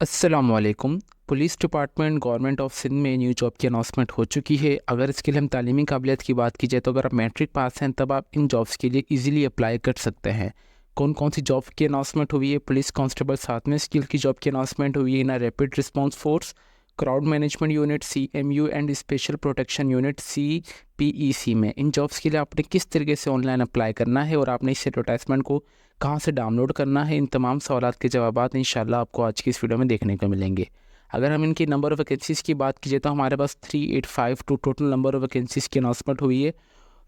अस्सलामुअलैकुम। Police department government of Sindh में new job की अनाउंसमेंट हो चुकी है। अगर इसके लिए हम तालीमी काबिलियत की बात की जाए तो अगर आप मैट्रिक पास हैं तब आप इन जॉब्स के लिए इजीली अप्लाई कर सकते हैं। कौन कौन सी जॉब की अनाउंसमेंट हुई है? पुलिस कांस्टेबल 7वें स्किल की जॉब की अनाउंसमेंट हुई है ना, rapid response force, crowd management unit CMU and special protection unit CPEC में। इन जॉब्स के लिए आपने किस तरीके से ऑनलाइन अप्लाई करना है और आपने इस एडवर्टाइजमेंट को कहाँ से डाउनलोड करना है, इन तमाम सवालात के जवाबात इंशाल्लाह आपको आज की इस वीडियो में देखने को मिलेंगे। अगर हम इनकी नंबर ऑफ़ वैकेंसीज़ की बात कीजिए तो हमारे पास 385 टोटल नंबर ऑफ़ वैकेंसीज़ की अनाउंसमेंट हुई है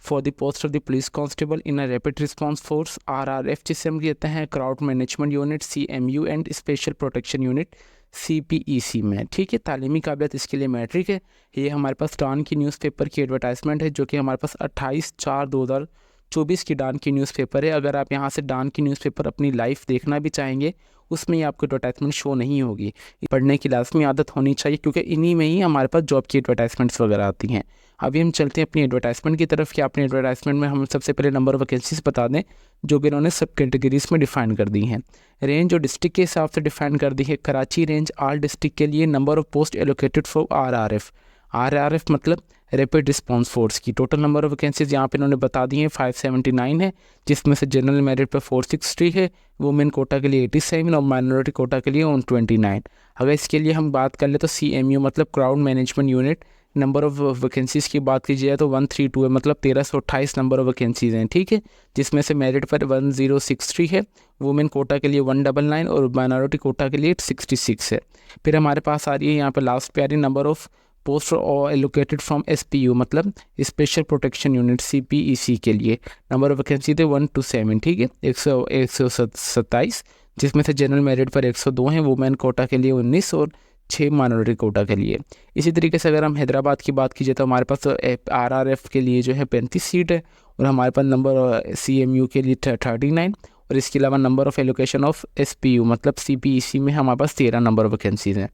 for the post of the police constable in a rapid response force RRF, जिसे हम कहते हैं crowd management unit CMU and special protection unit CPEC में। ठीक है, तालीमी काबिलियत इसके लिए मैट्रिक है। ये हमारे पास डान की न्यूज़पेपर की एडवर्टाइजमेंट है जो कि हमारे पास 28/4/2024 की डान की न्यूज़पेपर है। अगर आप यहाँ से डान की न्यूज़पेपर अपनी लाइव देखना भी चाहेंगे उसमें ही आपको एडवर्टाइजमेंट शो नहीं होगी। पढ़ने की लाजमी आदत होनी चाहिए क्योंकि इन्हीं में ही हमारे पास जॉब की एडवर्टाइजमेंट्स वगैरह आती हैं। अभी हम चलते हैं अपनी एडवर्टाइजमेंट की तरफ कि अपनी एडवर्टाइजमेंट में हम सबसे पहले नंबर ऑफ वैकेंसीज बता दें जो कि इन्होंने सब कैटेगरीज में डिफाइन कर दी हैं। रेंज और डिस्ट्रिक्ट के हिसाब से डिफाइन कर दी है। कराची रेंज ऑल डिस्ट्रिक्ट के लिए number of post allocated for RRF मतलब रैपिड रिस्पांस फोर्स की टोटल नंबर ऑफ वैकेंसीज यहाँ पे इन्होंने बता दी हैं 579 है, जिसमें से जनरल मेरिट पे 460 है, वुमेन कोटा के लिए 87 और माइनॉरिटी कोटा के लिए 129। अगर इसके लिए हम बात कर ले तो CMU मतलब crowd management unit number of vacancies की बात की जाए तो 132 है, मतलब 1328 नंबर ऑफ वैकेंसीज़ हैं। ठीक है, जिसमें से मेरिट पर 1063 है, वुमेन कोटा के लिए 199 और माइनॉरिटी कोटा के लिए 66 है। फिर हमारे पास आ रही है यहाँ पर लास्ट पे आ रही है नंबर ऑफ पोस्ट और एलोकेटेड फ्रॉम SPU मतलब स्पेशल प्रोटेक्शन यूनिट CPEC के लिए नंबर ऑफ वैकेंसी थे 127। ठीक है, 127, जिसमें से जनरल मेरिट पर 102 हैं, वुमेन कोटा के लिए 19 और 6 माइनॉरिटी कोटा के लिए। इसी तरीके से अगर हम हैदराबाद की बात कीजिए तो हमारे पास RRF के लिए जो है 35 सीट है और हमारे पास नंबर CMU के लिए 39 और इसके अलावा number of allocation of SPU मतलब CPEC में हमारे पास 13 नंबर ऑफ वैकेंसीज हैं।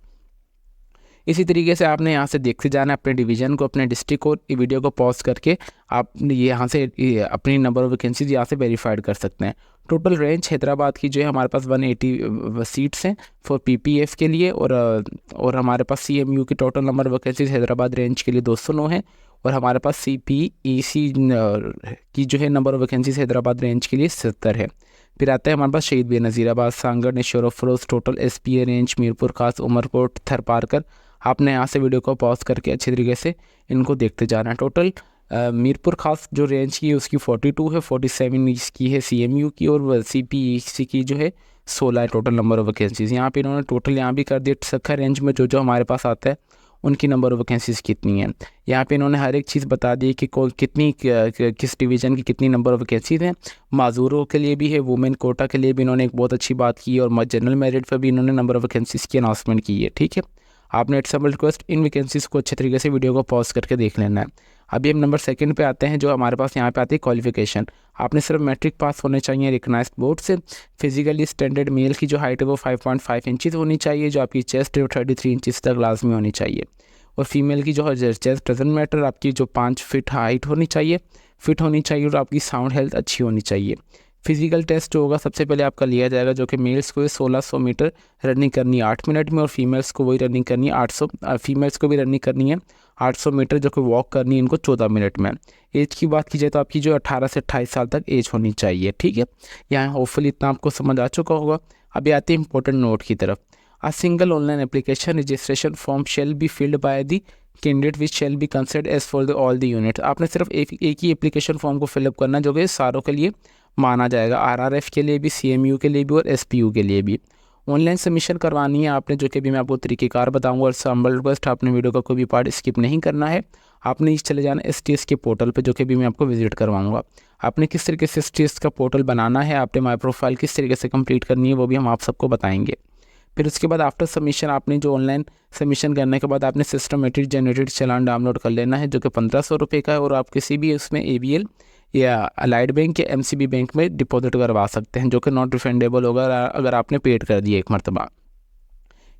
इसी तरीके से आपने यहाँ से देखते जाना अपने डिवीज़न को, अपने डिस्ट्रिक्ट को। वीडियो को पॉज करके आप यहाँ से अपनी नंबर ऑफ वैकेंसीज यहाँ से वेरीफाइड कर सकते हैं। टोटल रेंज हैदराबाद की जो है हमारे पास 180 सीट्स हैं फॉर PPF के लिए और हमारे पास CMU की total number of vacancies Hyderabad range के लिए 209 है और हमारे पास CPEC की जो है number of vacancies Hyderabad range के लिए 70 है। फिर आता है हमारे पास Shaheed Benazirabad, Sanghar, Naushahro Feroze, total SPA range, Mirpur Khas, Umerkot, Tharparkar. आपने यहाँ से वीडियो को पॉज करके अच्छे तरीके से इनको देखते जाना है। टोटल मीरपुर खास जो रेंज की है उसकी 42 है, 47 इसकी है CMU की और CPEC की जो है 16 है टोटल नंबर ऑफ वैकेंसीज़। यहाँ पे इन्होंने टोटल यहाँ भी कर दिया सखा रेंज में जो जो हमारे पास आता है उनकी नंबर ऑफ वैकेंसीज़ कितनी है। यहाँ पे इन्होंने हर एक चीज़ बता दी कि कितनी किस डिवीज़न की कितनी नंबर ऑफ वैकेंसीज़ हैं। माजूरों के लिए भी है, वुमेन कोटा के लिए भी इन्होंने एक बहुत अच्छी बात की और जनरल मेरिट पर भी इन्होंने नंबर ऑफ वैकेंसीज़ की अनाउंसमेंट की है। ठीक है, आपने इट्स समल रिक्वेस्ट इन वैकेंसीज़ को अच्छे तरीके से वीडियो को पॉज करके देख लेना है। अभी हम नंबर 2 पे आते हैं जो हमारे पास यहाँ पे आती है क्वालिफिकेशन। आपने सिर्फ मैट्रिक पास होने चाहिए रिकग्नाइज्ड बोर्ड से। फिजिकली स्टैंडर्ड मेल की जो हाइट है वो 5.5 इंचज़ होनी चाहिए, जो आपकी चेस्ट है वो 33 इंचज़ तक लाजमी होनी चाहिए और फीमेल की जो है चेस्ट डजंट मैटर, आपकी जो 5 फीट हाइट होनी चाहिए, फिट होनी चाहिए और आपकी साउंड हेल्थ अच्छी होनी चाहिए। फिजिकल टेस्ट जो होगा सबसे पहले आपका लिया जाएगा जो कि मेल्स को 1600 मीटर रनिंग करनी है 8 मिनट में और फीमेल्स को वही रनिंग करनी है 800 फीमेल्स को भी रनिंग करनी है 800 मीटर जो कि वॉक करनी है इनको 14 मिनट में। एज की बात की जाए तो आपकी जो 18 से 28 साल तक एज होनी चाहिए। ठीक है, यहाँ होपफुली इतना आपको समझ आ चुका होगा। अभी आते हैं इंपॉर्टेंट नोट की तरफ। A single online application registration form shall be filled by the candidate which shall be considered as for all the units। आपने सिर्फ एक ही एप्लीकेशन फॉर्म को फिलअप करना जो कि सारों के लिए माना जाएगा, RRF के लिए भी, CMU के लिए भी और SPU के लिए भी। ऑनलाइन सबमिशन करवानी है आपने, जो कि भी मैं आपको तरीक़ेकार बताऊंगा और सैम्पल रिक्वेस्ट आपने वीडियो का कोई भी पार्ट स्किप नहीं करना है। आपने इस चले जाना STS के पोर्टल पे जो कि भी मैं आपको विजिट करवाऊंगा। आपने किस तरीके से STS का पोर्टल बनाना है, आपने माई प्रोफाइल किस तरीके से कंप्लीट करनी है वो भी हम आप सबको बताएंगे। फिर उसके बाद आफ्टर सबमिशन आपने जो ऑनलाइन सबमिशन करने के बाद आपने सिस्टमेटिक जनरेटेड चालान डाउनलोड कर लेना है जो कि 1500 रुपये का है और आप किसी भी उसमें ABL या अलाइड बैंक या MCB बैंक में डिपॉजिट करवा सकते हैं जो कि नॉट रिफंडेबल होगा अगर आपने पेड कर दिया एक मरतबा।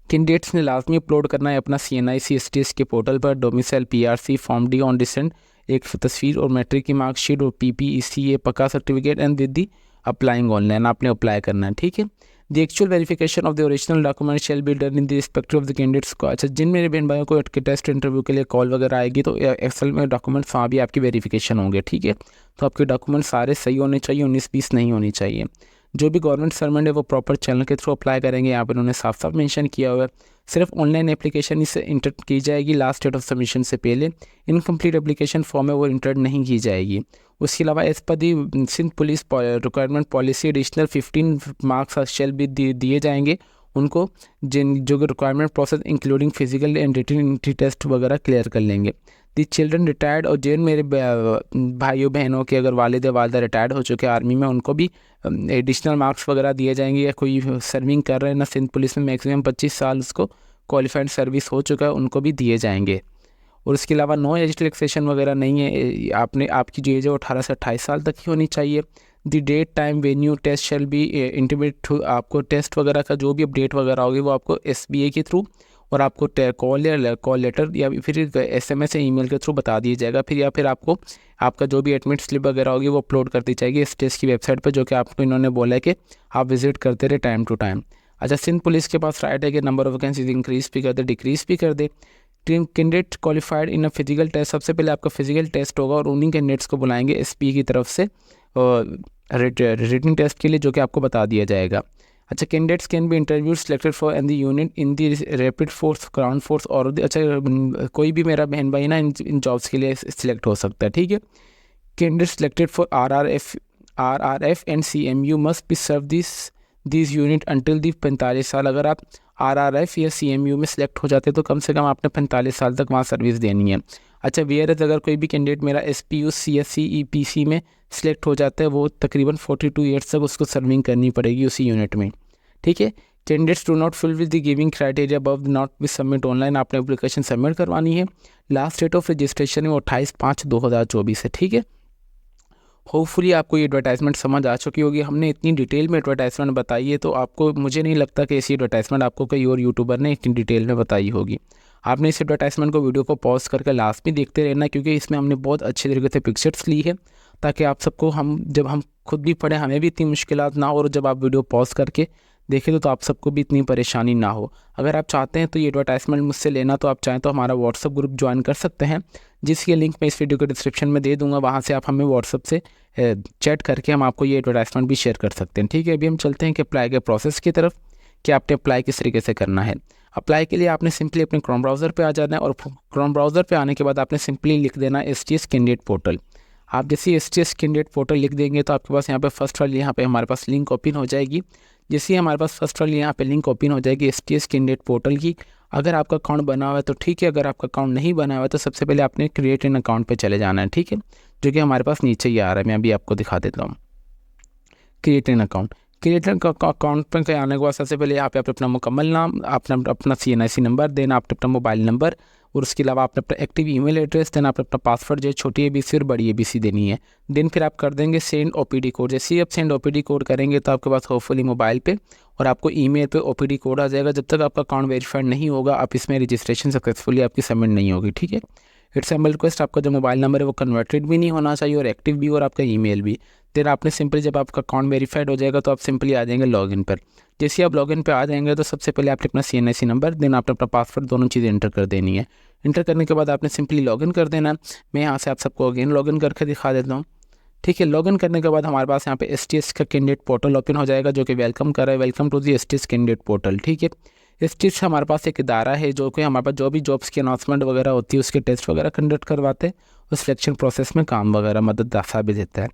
कैंडिडेट्स ने लाजमी अपलोड करना है अपना CNIC STS के पोर्टल पर domicile PRC form D on descent, एक तस्वीर और मैट्रिक की मार्कशीट और PPEC पक्का certificate and with the applying online आपने अप्लाई करना है। ठीक है, the actual verification of the original document shall be done in the respect of the candidates को। अच्छा, जिन मेरे बहन भाइयों को टेस्ट इंटरव्यू के लिए कॉल वगैरह आएगी तो एक्सेल में डॉक्यूमेंट्स वहाँ भी आपकी वेरिफिकेशन होंगे, ठीक है। तो आपके डॉक्यूमेंट सारे सही होने चाहिए, 19-20 नहीं होनी चाहिए। जो भी गवर्नमेंट सर्वेंट है वो प्रॉपर चैनल के थ्रू अप्लाई करेंगे। यहाँ पर उन्होंने साफ साफ मेंशन किया हुआ है, सिर्फ ऑनलाइन एप्लीकेशन इससे इंटर की जाएगी लास्ट डेट ऑफ सबमिशन से पहले। इनकम्प्लीट एप्लीकेशन फॉर्म है वो इंटर नहीं की जाएगी। उसके अलावा एज पर the Sindh police requirement policy additional 15 marks shall भी दिए जाएंगे उनको, जो requirement process including physical and written test वगैरह क्लियर कर लेंगे। दी चिल्ड्रन रिटायर्ड, और जिन मेरे भाइयों बहनों के अगर वालिद वालदा रिटायर्ड हो चुके हैं आर्मी में, उनको भी एडिशनल मार्क्स वगैरह दिए जाएंगे। या कोई सर्विंग कर रहे हैं ना सिंध पुलिस में मैक्सिमम 25 साल उसको क्वालिफाइड सर्विस हो चुका है, उनको भी दिए जाएंगे। और इसके अलावा नो एज रिलैक्सेशन वगैरह नहीं है। आपकी जो एज है वो 18 से 28 साल तक ही होनी चाहिए। The date time venue test shall be intimate, आपको टेस्ट वगैरह का जो भी अपडेट वगैरह होगी वो आपको SBA के थ्रू और आपको कॉल लेटर या फिर SMS या ईमेल के थ्रू बता दिया जाएगा। फिर आपको आपका जो भी एडमिट स्लिप वगैरह होगी वो अपलोड कर दी जाएगी इस टेस्ट की वेबसाइट पर, जो कि आपको इन्होंने बोला है कि आप विजिट करते रहे टाइम टू टाइम। अच्छा, सिंध पुलिस के पास राइट है कि नंबर ऑफ वैकेंसीज इंक्रीज भी कर दे, डिक्रीज भी कर दे। Candidate qualified in a physical test, सबसे पहले आपका फिजिकल टेस्ट होगा और उन्हीं कैंडिडेट्स को बुलाएंगे SPA की तरफ से रिटन टेस्ट के लिए, जो कि आपको बता दिया जाएगा। अच्छा, candidates can be interview selected for an the unit in the rapid force, ground force और अच्छा कोई भी मेरा बहन भाई ना इन जॉब्स के लिए सिलेक्ट हो सकता है, ठीक है। Candidate selected for RRF and CMU must be serve this unit until the 45 साल। अगर आप RRF या CMU में सिलेक्ट हो जाते तो कम से कम आपने 45 साल तक वहाँ सर्विस देनी है। अच्छा, VRS अगर कोई भी कैंडिडेट मेरा SPU CSC EPC में सिलेक्ट हो जाता है वो तकरीबन 42 ईयर्स तक उसको सर्विंग करनी पड़ेगी उसी यूनिट में, ठीक है। Candidates do not full with the giving criteria above not be submit online, आपने एप्लीकेशन सबमिट करवानी है। लास्ट डेट ऑफ रजिस्ट्रेशन है वो 28/5/2024 है, ठीक है। होपफुली आपको ये एडवर्टाइजमेंट समझ आ चुकी होगी। हमने इतनी डिटेल में एडवर्टाइजमेंट बताई है तो आपको, मुझे नहीं लगता कि ऐसी एडवर्टाइजमेंट आपको कोई और यूट्यूबर ने इतनी डिटेल में बताई होगी। आपने इस एडवर्टाइजमेंट को वीडियो को पॉज करके लास्ट में देखते रहना, क्योंकि इसमें हमने बहुत अच्छे तरीके से पिक्चर्स ली है ताकि आप सबको जब हम खुद भी पढ़ें हमें भी इतनी मुश्किलात ना हो, और जब आप वीडियो पॉज करके देखें तो आप सबको भी इतनी परेशानी ना हो। अगर आप चाहते हैं तो ये एडवर्टाइजमेंट मुझसे लेना, तो आप चाहें तो हमारा व्हाट्सअप ग्रुप ज्वाइन कर सकते हैं, जिसकी लिंक मैं इस वीडियो के डिस्क्रिप्शन में दे दूंगा। वहाँ से आप हमें व्हाट्सअप से चैट करके हम आपको ये एडवर्टाइजमेंट भी शेयर कर सकते हैं, ठीक है। अभी हम चलते हैं कि अप्लाई के प्रोसेस की तरफ, कि आपने अप्लाई किस तरीके से करना है। अप्लाई के लिए आपने सिंपली अपने क्रोम ब्राउज़र पे आ जाना है, और क्रोम ब्राउज़र पे आने के बाद आपने सिंपली लिख देना STS कैंडिडेट पोर्टल। आप जैसे STS कैंडिडेट पोर्टल लिख देंगे तो आपके पास यहाँ पे फर्स्ट वाली यहाँ पे हमारे पास लिंक ओपन हो जाएगी। जैसे ही हमारे पास फर्स्ट वाली यहाँ पे लिंक ओपन हो जाएगी STS कैंडिडेट पोर्टल की, अगर आपका अकाउंट बना हुआ है तो ठीक है, अगर आपका अकाउंट नहीं बना हुआ है तो सबसे पहले आपने क्रिएट एन अकाउंट पे चले जाना है, ठीक है, जो कि हमारे पास नीचे ही आ रहा है। मैं अभी आपको दिखा देता हूँ। क्रिएट एन अकाउंट पर के आने के बाद सबसे पहले यहाँ पे आप अपना मुकम्मल नाम, अपना CNIC नंबर, देना आपने अपना मोबाइल नंबर, और उसके अलावा आपने अपना एक्टिव ईमेल एड्रेस, देना आपने अपना पासवर्ड जो छोटी ABC और बड़ी ABC देनी है। देन फिर आप कर देंगे सेंड OPD कोड। जैसे ही आप सेंड OPD कोड करेंगे तो आपके पास होपफुली मोबाइल पे और आपको ईमेल पे OPD कोड आ जाएगा। जब तक आपका अकाउंट वेरीफाइड नहीं होगा आप इसमें रजिस्ट्रेशन सक्सेसफुली आपकी सबमिट नहीं होगी, ठीक है। इट्स एम्बल रिक्वेस्ट, आपका जो मोबाइल नंबर है वो कन्वर्टेड भी नहीं होना चाहिए और एक्टिव भी, और आपका ईमेल भी। फिर आपने सिंपली, जब आपका अकाउंट वेरीफाइड हो जाएगा तो आप सिंपली आ जाएंगे लॉगिन पर। जैसे आप लॉगिन पे आ जाएंगे तो सबसे पहले आपने अपना CNIC नंबर, देन आपने अपना पासवर्ड, दोनों चीज़ें एंटर कर देनी है। इंटर करने के बाद आपने सिंपली लॉगिन कर देना। मैं यहाँ से आप सबको अगेन लॉगिन करके दिखा देता हूँ, ठीक है। लॉगिन करने के बाद हमारे पास यहाँ पे STS का कैंडिडेट पोर्टल ओपन हो जाएगा, जो कि वेलकम कर रहा है, welcome to the STS candidate portal, ठीक है। STS हमारे पास एक इदारा है जो कि हमारे पास जो भी जॉब्स की अनाउंसमेंट वगैरह होती है उसके टेस्ट वगैरह कंडक्ट करवाते हैं, और सिलेक्शन प्रोसेस में काम वगैरह मदद भी देता है।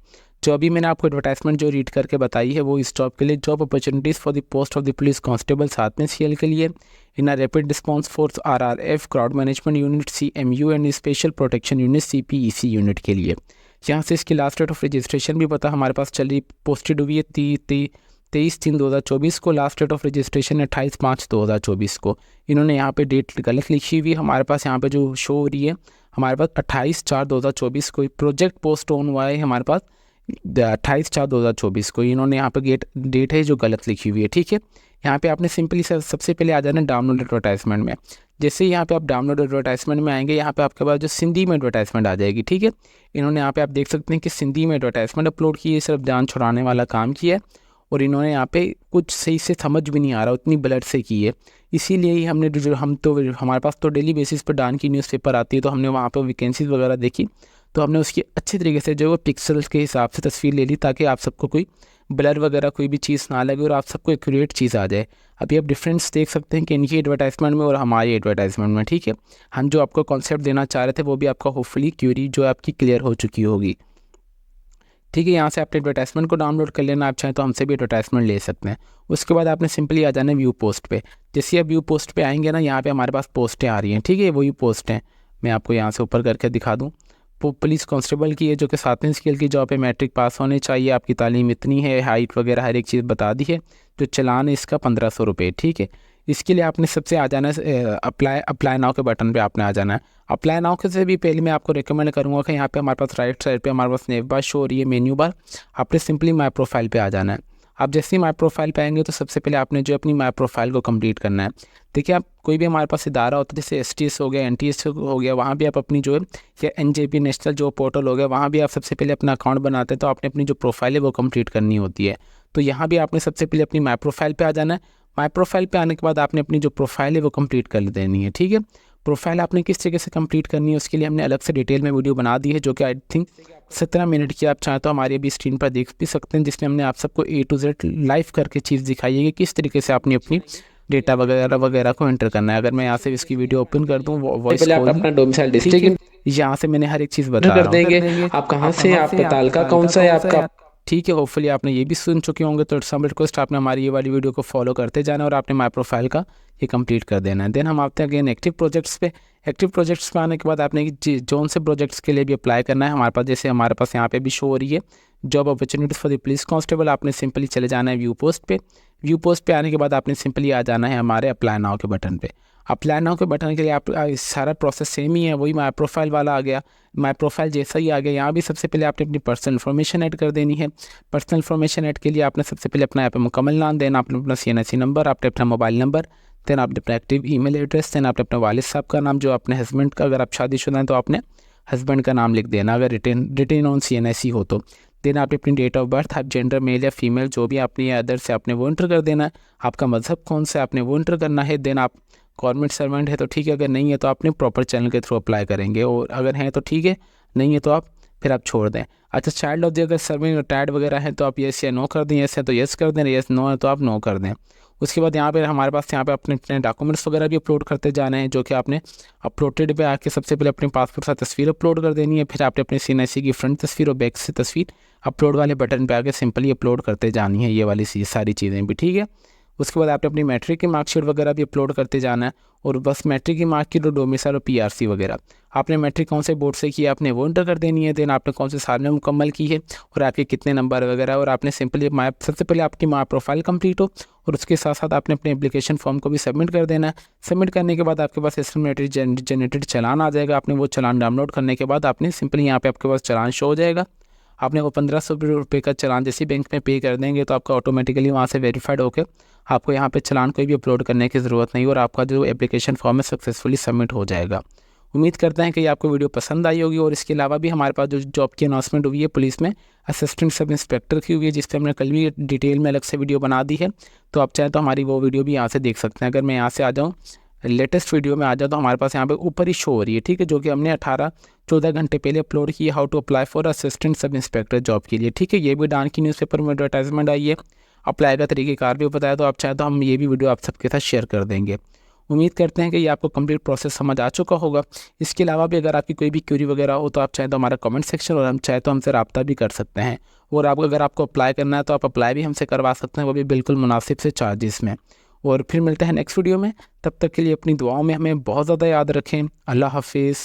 जो अभी मैंने आपको एडवर्टाइजमेंट जो रीड करके बताई है वो इस जॉब के लिए, job opportunities for the post of the police constable 7वें CL के लिए, in rapid response force RRF, crowd management unit CMU and special protection unit CPEC unit के लिए। यहाँ से इसकी लास्ट डेट ऑफ रजिस्ट्रेशन भी पता हमारे पास चली, पोस्टेड हुई है 23/3/2024 को। लास्ट डेट ऑफ रजिस्ट्रेशन 28/5/2024 को। इन्होंने यहाँ पे डेट गलत लिखी हुई, हमारे पास यहाँ पे जो शो हो रही है हमारे पास 28/4/2024 को। प्रोजेक्ट पोस्ट ऑन हुआ है हमारे पास 28/4/2024 को। इन्होंने यहाँ पे डेट है जो गलत लिखी हुई है, ठीक है। यहाँ पे आपने सिंपली सबसे पहले आ जाना डाउनलोड एडवर्टाइजमेंट में। जैसे ही यहाँ पे आप डाउनलोड एडवर्टाइजमेंट में आएंगे, यहाँ पे आपके पास जो सिंधी में एडवर्टाइजमेंट आ जाएगी, ठीक है। इन्होंने यहाँ पे आप देख सकते हैं कि सिंधी में एडवर्टाइजमेंट अपलोड की है, सिर्फ जान छुड़ाने वाला काम किया है। और इन्होंने यहाँ पे कुछ सही से समझ भी नहीं आ रहा, उतनी ब्लड से की है। इसीलिए ही हमने जो हम तो हमारे पास तो डेली बेसिस पर डान की न्यूज़पेपर आती है, तो हमने वहाँ पर वैकेंसीज वगैरह देखी, तो हमने उसकी अच्छी तरीके से जो वो पिक्सल्स के हिसाब से तस्वीर ले ली, ताकि आप सबको कोई ब्लर वगैरह कोई भी चीज़ ना लगे और आप सबको एक्यूरेट चीज़ आ जाए। अभी आप डिफरेंस देख सकते हैं कि इनकी एडवर्टाइजमेंट में और हमारी एडवर्टाइजमेंट में, ठीक है। हम जो आपको कॉन्सेप्ट देना चाह रहे थे वो भी आपका होपफुली क्यूरी जो आपकी क्लियर हो चुकी होगी, ठीक है। यहाँ से आपने एडवर्टाइजमेंट को डाउनलोड कर लेना, आप चाहें तो हमसे भी एडवर्टाइजमेंट ले सकते हैं। उसके बाद आपने सिंपली आ जाना है व्यू पोस्ट पे। जैसे आप व्यू पोस्ट पे आएंगे ना, यहाँ पे हमारे पास पोस्टें आ रही हैं, ठीक है। वही पोस्ट हैं, मैं आपको यहाँ से ऊपर करके दिखा दूँ। पुलिस कांस्टेबल की है, जो कि 7वीं स्केल की जॉब है, मैट्रिक पास होनी चाहिए, आपकी तालीम इतनी है, हाइट वगैरह हर एक चीज़ बता दी है। जो चलान है इसका 1500 रुपये, ठीक है। इसके लिए आपने सबसे आ जाना है अप्लाई नाउ के बटन पे आपने आ जाना है। अप्लाई नाउ के से भी पहले मैं आपको रिकमेंड करूँगा कि यहाँ पे हमारे पास राइट साइड पे हमारे पास नेव बार शो हो रही है, मेन्यू बार। आपने सिंपली माई प्रोफाइल पे आ जाना है। आप जैसे ही माई प्रोफाइल पे आएंगे तो सबसे पहले आपने जो अपनी माई प्रोफाइल को कंप्लीट करना है। देखिए, आप कोई भी हमारे पास इदारा होता है, जैसे STS हो गया, NTS हो गया, वहाँ भी आप अपनी जो है, या NJP नेशनल जो पोर्टल हो गया, वहाँ भी आप सबसे पहले अपना अकाउंट बनाते हैं, तो आपने अपनी जो प्रोफाइल है वो कंप्लीट करनी होती है। तो यहाँ भी आपने सबसे पहले अपनी माई प्रोफाइल पे आ जाना है। माई प्रोफाइल पे आने के बाद आपने अपनी जो प्रोफाइल है वो कंप्लीट कर देनी है, ठीक है। प्रोफाइल आपने किस तरीके से कंप्लीट करनी है उसके लिए हमने अलग से डिटेल में वीडियो बना दी है, जो कि आई थिंक 17 मिनट की, आप चाहें तो हमारी अभी स्क्रीन पर देख भी सकते हैं, जिसमें हमने आप सबको A to Z लाइव करके चीज़ दिखाई है कि किस तरीके से आपने अपनी डेटा वगैरह को एंटर करना है। अगर मैं यहाँ से इसकी वीडियो ओपन कर दूँ, वॉइस पहले आप अपना डोमिसाइल डिस्ट्रिक्ट यहाँ से मैंने हर एक चीज़ बता कर रहा देंगे। आप कहाँ से, आपका तालका कौन सा है आपका, ठीक है। होपफुली आपने ये भी सुन चुके होंगे, तो सम रिक्वेस्ट आपने हमारी ये वाली वीडियो को फॉलो करते जाना और आपने माई प्रोफाइल का ये कंप्लीट कर देना है। देन हम आते हैं अगेन एक्टिव प्रोजेक्ट्स पे। एक्टिव प्रोजेक्ट्स पे आने के बाद आपने जोन से प्रोजेक्ट्स के लिए भी अप्लाई करना है। हमारे पास जैसे हमारे पास यहाँ पे भी शो हो रही है job opportunities for the police constable, आपने सिंपली चले जाना है व्यू पोस्ट पे। व्यू पोस्ट पे आने के बाद आपने सिंपली आ जाना है हमारे अप्लाई नाउ के बटन पे। अप्लाई नाउ के बटन के लिए आप सारा प्रोसेस सेम ही है, वही माई प्रोफाइल वाला आ गया। माई प्रोफाइल जैसा ही आ गया, यहाँ भी सबसे पहले आपने अपनी पर्सनल इन्फॉर्मेशन ऐड कर देनी है। पर्सनल इन्फॉर्मेशन ऐड के लिए आपने सबसे पहले अपना यहाँ पे मुकम्मल नाम देना, आपने अपना CNSE नंबर, आपने अपना मोबाइल नंबर, देन आपने अपना एक्टिव ईमेल एड्रेस, देन आपने अपने वालिद साहब का नाम, जो अपने हस्बैंड का, अगर आप शादीशुदा हैं तो आपने हस्बैंड का नाम लिख देना, अगर रिटेन ऑन CNSE हो तो। देन आपने अपनी डेट ऑफ बर्थ, आप जेंडर मेल या फीमेल जो भी आपने या अदर से आपने वो इंटर कर देना है। आपका मज़हब कौन सा है आपने वो इंटर करना है। देन आप गवर्नमेंट सर्वेंट है तो ठीक है, अगर नहीं है तो आपने प्रॉपर चैनल के थ्रू अप्लाई करेंगे, और अगर हैं तो ठीक है, नहीं है तो आप फिर आप छोड़ दें। अच्छा, चाइल्ड ऑफ द अगर सर्विंग रिटायर्ड वगैरह है तो आप येस या नो कर दें, येस है तो येस कर दें, येस नो है तो आप नो कर दें। उसके बाद यहाँ पे हमारे पास यहाँ पे अपने अपने डॉक्यूमेंट्स वगैरह भी अपलोड करते जाने हैं, जो कि आपने अपलोडेड पे आके सबसे पहले अपने पासपोर्ट साथ तस्वीर अपलोड कर देनी है। फिर आपने अपने CNSE की फ्रंट तस्वीर और बैक से तस्वीर अपलोड वाले बटन पे आके सिंपली अपलोड करते जानी है, ये वाली सारी चीज़ें भी, ठीक है। उसके बाद आपने अपनी मैट्रिक की मार्कशीट वगैरह भी अपलोड करते जाना है, और बस मैट्रिक की मार्कशीट और डोमिसाइल और PRC वगैरह, आपने मैट्रिक कौन से बोर्ड से किया आपने वो इंटर कर देनी है। देन आपने कौन से साल में मुकम्मल की है और आपके कितने नंबर वगैरह, और आपने सिंपली सबसे पहले आपकी माई प्रोफाइल कंप्लीट हो, और उसके साथ साथ आपने अपने एप्लीकेशन फॉर्म को भी सबमिट कर देना है। सबमिट करने के बाद आपके पास सिस्टम जनरेटेड चलान आ जाएगा। आपने वो चलान डाउनलोड करने के बाद आपने सिंपली यहाँ पे आपके पास चलान शो हो जाएगा। आपने वो 1500 रुपये का चलान जैसे बैंक में पे कर देंगे तो आपका ऑटोमेटिकली वहाँ से वेरीफाइड होकर आपको यहाँ पे चलान कोई भी अपलोड करने की ज़रूरत नहीं, और आपका जो एप्लीकेशन फॉर्म है सक्सेसफुली सबमिट हो जाएगा। उम्मीद करते हैं कि आपको वीडियो पसंद आई होगी। और इसके अलावा भी हमारे पास जो जॉब की अनाउंसमेंट हुई है पुलिस में असिस्टेंट सब इंस्पेक्टर की हुई है, जिस पर हमने कल भी डिटेल में अलग से वीडियो बना दी है, तो आप चाहें तो हमारी वो वीडियो भी यहाँ से देख सकते हैं। अगर मैं यहाँ से आ जाऊँ लेटेस्ट वीडियो में आ जाए तो हमारे पास यहाँ पे ऊपर ही शो हो रही है, ठीक है, जो कि हमने 18-14 घंटे पहले अपलोड की है, how to apply for assistant sub inspector job के लिए, ठीक है। ये भी डान की न्यूज़पेपर में एडवर्टाइजमेंट आई है, अप्लाई का तरीक़ेकार भी बताया, तो आप चाहें तो हम ये भी वीडियो आप सबके साथ शेयर कर देंगे। उम्मीद करते हैं कि ये आपको कंप्लीट प्रोसेस समझ आ चुका होगा। इसके अलावा भी अगर आपकी कोई भी क्वेरी वगैरह हो तो आप चाहें तो हमारा कमेंट सेक्शन, और हम चाहे तो हमसे रब्ता भी कर सकते हैं। और अगर आपको अप्लाई करना है तो आप अप्लाई भी हमसे करवा सकते हैं, वो भी बिल्कुल मुनासिब से चार्जेस में। और फिर मिलते हैं नेक्स्ट वीडियो में, तब तक के लिए अपनी दुआओं में हमें बहुत ज़्यादा याद रखें। अल्लाह हाफिज़।